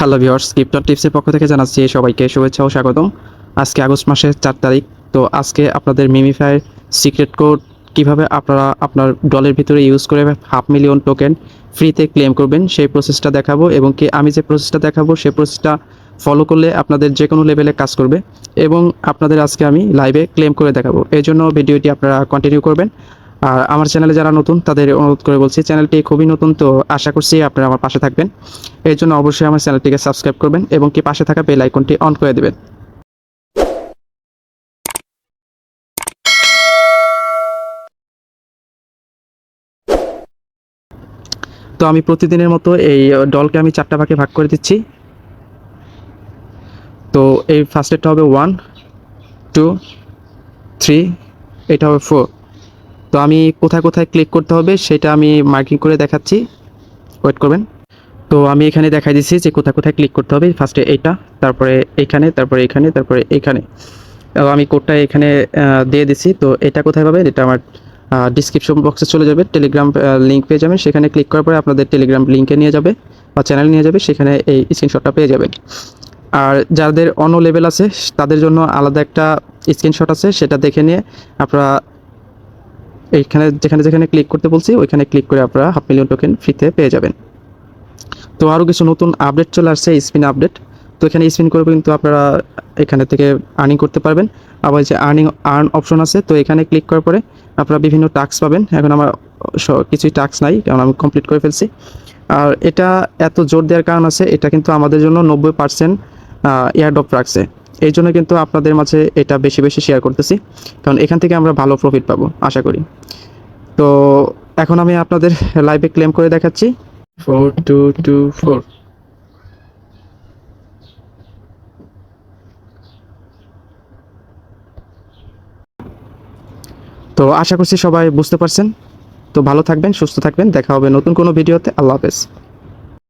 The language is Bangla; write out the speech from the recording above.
হ্যালো ভিউয়ার্স, ক্রিপ্টো টিপসের পক্ষ থেকে জানাচ্ছি সবাইকে শুভেচ্ছা ও স্বাগতম। আজকে আগস্ট মাসের 4 তারিখ। তো আজকে আপনাদের মিমিফাইয়ের সিক্রেট কোড কিভাবে আপনারা আপনার ডলের ভিতরে ইউজ করে 500,000 টোকেন ফ্রিতে ক্লেম করবেন সেই প্রসেসটা দেখাবো, এবং কি আমি যে প্রসেসটা দেখাবো সেই প্রসেসটা ফলো করলে আপনাদের যে কোনো লেভেলে কাজ করবে এবং আপনাদের আজকে আমি লাইভে ক্লেম করে দেখাবো। এই জন্য ভিডিওটি আপনারা কন্টিনিউ করবেন। আর আমার চ্যানেলে যারা নতুন তাদের অনুরোধ করে বলছি, চ্যানেলটি খুবই নতুন, তো আশা করছি আপনারা আমার পাশে থাকবেন। এর জন্য অবশ্যই আমার চ্যানেলটিকে সাবস্ক্রাইব করবেন এবং কি পাশে থাকা বেল আইকনটি অন করে দেবেন। তো আমি প্রতিদিনের মতো এই ডলকে আমি 4টা ভাগে ভাগ করে দিচ্ছি। তো এই ফার্স্টেরটা হবে 1, 2, 3, এটা হবে 4। তো আমি কোথায় কোথায় ক্লিক করতে হবে সেটা আমি মার্কিং করে দেখাচ্ছি, ওয়েট করবেন। তো আমি এখানে দেখাই দিচ্ছি যে কোথায় কোথায় ক্লিক করতে হবে। ফার্স্টে এইটা, তারপরে এইখানে, তারপরে এখানে, তারপরে এইখানে। আমি কোডটা এখানে দিয়ে দিচ্ছি। তো এটা কোথায় পাবেন? এটা আমার ডিসক্রিপশন বক্সে চলে যাবে, টেলিগ্রাম লিঙ্ক পেয়ে যাবেন। সেখানে ক্লিক করার পরে আপনাদের টেলিগ্রাম লিঙ্কে নিয়ে যাবে বা চ্যানেল নিয়ে যাবে, সেখানে এই স্ক্রিনশটটা পেয়ে যাবেন। আর যাদের অন্য লেভেল আছে তাদের জন্য আলাদা একটা স্ক্রিনশট আছে, সেটা দেখে নিয়ে আপনারা এইখানে যেখানে যেখানে ক্লিক করতে বলছি ওইখানে ক্লিক করে আপনারা 500,000 টোকেন ফ্রিতে পেয়ে যাবেন। তো আরও কিছু নতুন আপডেট চলে আসছে, স্পিন আপডেট। তো এখানে স্পিন করে কিন্তু আপনারা এখানে থেকে আর্নিং করতে পারবেন। আবার যে আর্ন অপশন আছে, তো এখানে ক্লিক করার পরে আপনারা বিভিন্ন টাস্ক পাবেন। এখন আমার কিছুই টাস্ক নাই, কারণ আমি কমপ্লিট করে ফেলছি। আর এটা এত জোর দেওয়ার কারণ আছে, এটা কিন্তু আমাদের জন্য 90% এয়ারড্রপ রাখছে। এই জন্য কিন্তু আপনাদের মাঝে এটা বেশি বেশি শেয়ার করতেছি, কারণ এখান থেকে আমরা ভালো প্রফিট পাবো আশা করি। তো এখন আমি আপনাদের লাইভে ক্লেম করে দেখাচ্ছি। 4224। তো আশা করছি সবাই বুঝতে পারছেন। তো ভালো থাকবেন, সুস্থ থাকবেন, দেখা হবে নতুন কোনো ভিডিওতে। আল্লাহ হাফেজ।